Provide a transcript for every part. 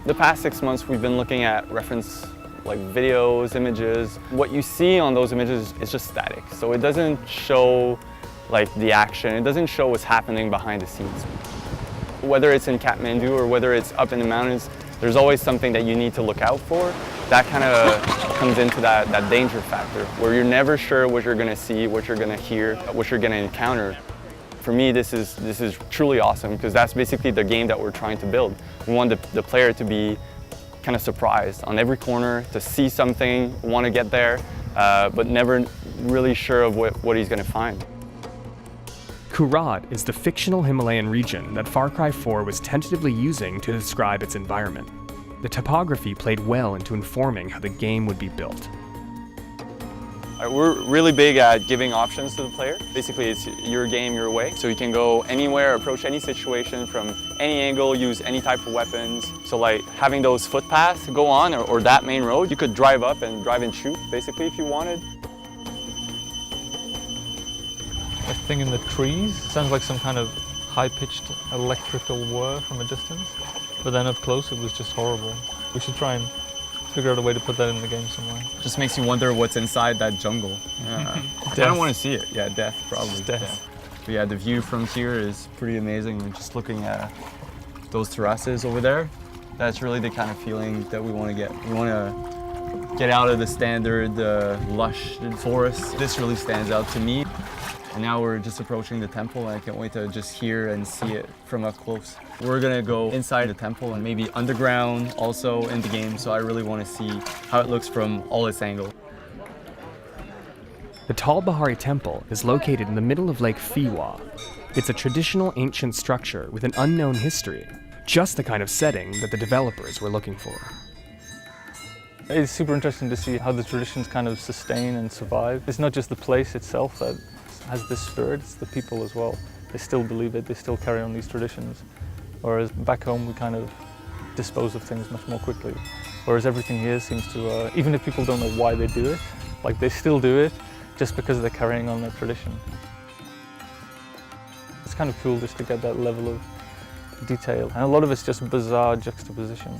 The past 6 months we've been looking at reference like videos, images. What you see on those images is just static. So it doesn't show like the action, it doesn't show what's happening behind the scenes. Whether it's in Kathmandu or whether it's up in the mountains, there's always something that you need to look out for. That kind of comes into that danger factor, where you're never sure what you're gonna see, what you're gonna hear, what you're gonna encounter. For me, this is truly awesome, because that's basically the game that we're trying to build. We want the player to be kind of surprised on every corner, to see something, want to get there, but never really sure of what he's gonna find. Kyrat is the fictional Himalayan region that Far Cry 4 was tentatively using to describe its environment. The topography played well into informing how the game would be built. We're really big at giving options to the player. Basically, it's your game, your way. So you can go anywhere, approach any situation from any angle, use any type of weapons. So like having those footpaths go on or that main road, you could drive up and drive and shoot, basically, if you wanted. A thing in the trees sounds like some kind of high-pitched electrical whir from a distance, but then up close it was just horrible. We should try and figure out a way to put that in the game somewhere. Just makes you wonder what's inside that jungle. Yeah. I don't want to see it. Yeah, death, probably. Death. Yeah. But yeah, the view from here is pretty amazing. We're just looking at those terraces over there. That's really the kind of feeling that we want to get. We want to get out of the standard lush forest. This really stands out to me. And now we're just approaching the temple, and I can't wait to just hear and see it from up close. We're gonna go inside the temple and maybe underground also in the game, so I really want to see how it looks from all its angles. The Tal Bahari Temple is located in the middle of Lake Fiwa. It's a traditional ancient structure with an unknown history, just the kind of setting that the developers were looking for. It's super interesting to see how the traditions kind of sustain and survive. It's not just the place itself that has this spirit, it's the people as well. They still believe it, they still carry on these traditions. Whereas back home we kind of dispose of things much more quickly. Whereas everything here seems to, even if people don't know why they do it, like they still do it just because they're carrying on their tradition. It's kind of cool just to get that level of detail. And a lot of it's just bizarre juxtaposition,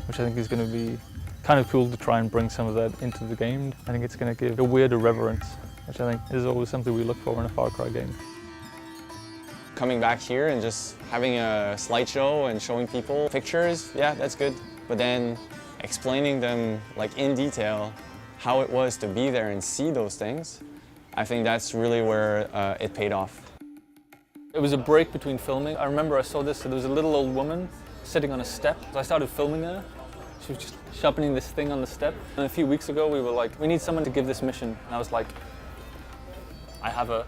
which I think is going to be kind of cool to try and bring some of that into the game. I think it's going to give a weird irreverence, which I think is always something we look for in a Far Cry game. Coming back here and just having a slideshow and showing people pictures, yeah, that's good. But then explaining them like in detail how it was to be there and see those things, I think that's really where it paid off. It was a break between filming. I remember I saw this, so there was a little old woman sitting on a step. So I started filming her. She was just sharpening this thing on the step. And a few weeks ago we were like, we need someone to give this mission. And I was like, I have her.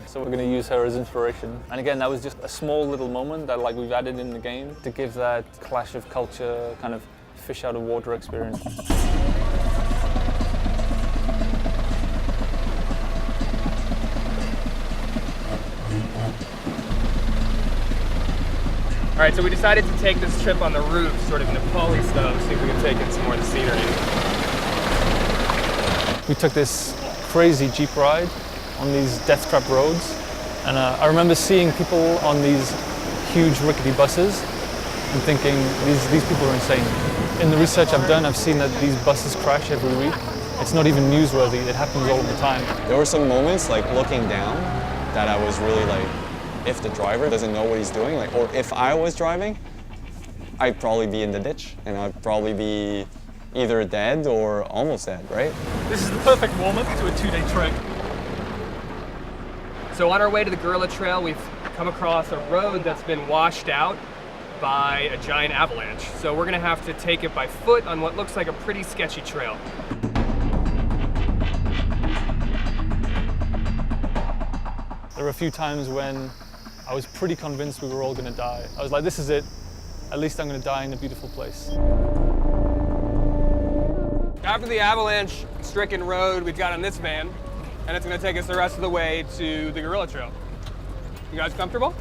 So we're going to use her as inspiration. And again, that was just a small little moment that like we've added in the game to give that clash of culture, kind of fish out of water experience. All right, so we decided to take this trip on the roof, sort of Nepali style, see if we can take in some more of the scenery. We took this crazy Jeep ride on these death trap roads, and I remember seeing people on these huge rickety buses and thinking these people are insane. In the research I've done, I've seen that these buses crash every week. It's not even newsworthy, it happens all the time. There were some moments like looking down that I was really like, if the driver doesn't know what he's doing, like, or if I was driving, I'd probably be in the ditch and I'd probably be either dead or almost dead, right? This is the perfect warm-up to a 2-day trek. So on our way to the Gorilla Trail, we've come across a road that's been washed out by a giant avalanche. So we're gonna have to take it by foot on what looks like a pretty sketchy trail. There were a few times when I was pretty convinced we were all gonna die. I was like, this is it. At least I'm gonna die in a beautiful place. After the avalanche-stricken road, we've got on this van, and it's gonna take us the rest of the way to the Gorilla Trail. You guys comfortable?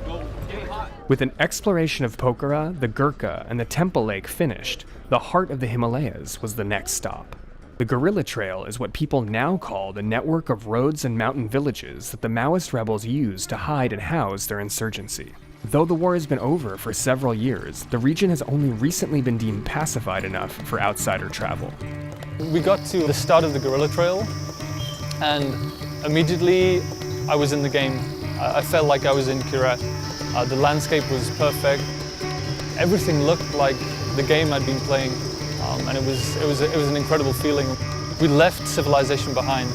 Go. Getting hot. With an exploration of Pokhara, the Gurkha, and the Temple Lake finished, the heart of the Himalayas was the next stop. The Gorilla Trail is what people now call the network of roads and mountain villages that the Maoist rebels used to hide and house their insurgency. Though the war has been over for several years, the region has only recently been deemed pacified enough for outsider travel. We got to the start of the gorilla trail, and immediately I was in the game. I felt like I was in Kyrat. The landscape was perfect. Everything looked like the game I'd been playing, and it was an incredible feeling. We left civilization behind.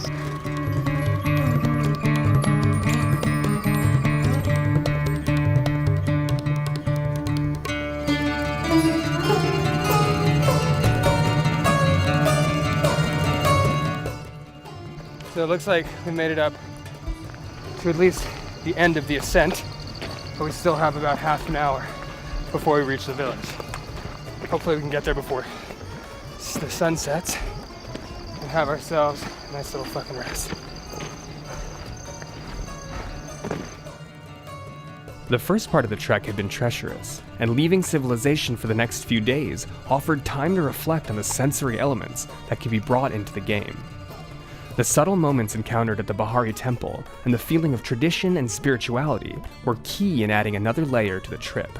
So it looks like we made it up to at least the end of the ascent, but we still have about half an hour before we reach the village. Hopefully we can get there before the sun sets and have ourselves a nice little fucking rest. The first part of the trek had been treacherous, and leaving civilization for the next few days offered time to reflect on the sensory elements that could be brought into the game. The subtle moments encountered at the Bahari Temple and the feeling of tradition and spirituality were key in adding another layer to the trip.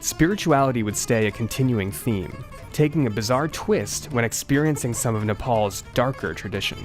Spirituality would stay a continuing theme, taking a bizarre twist when experiencing some of Nepal's darker traditions.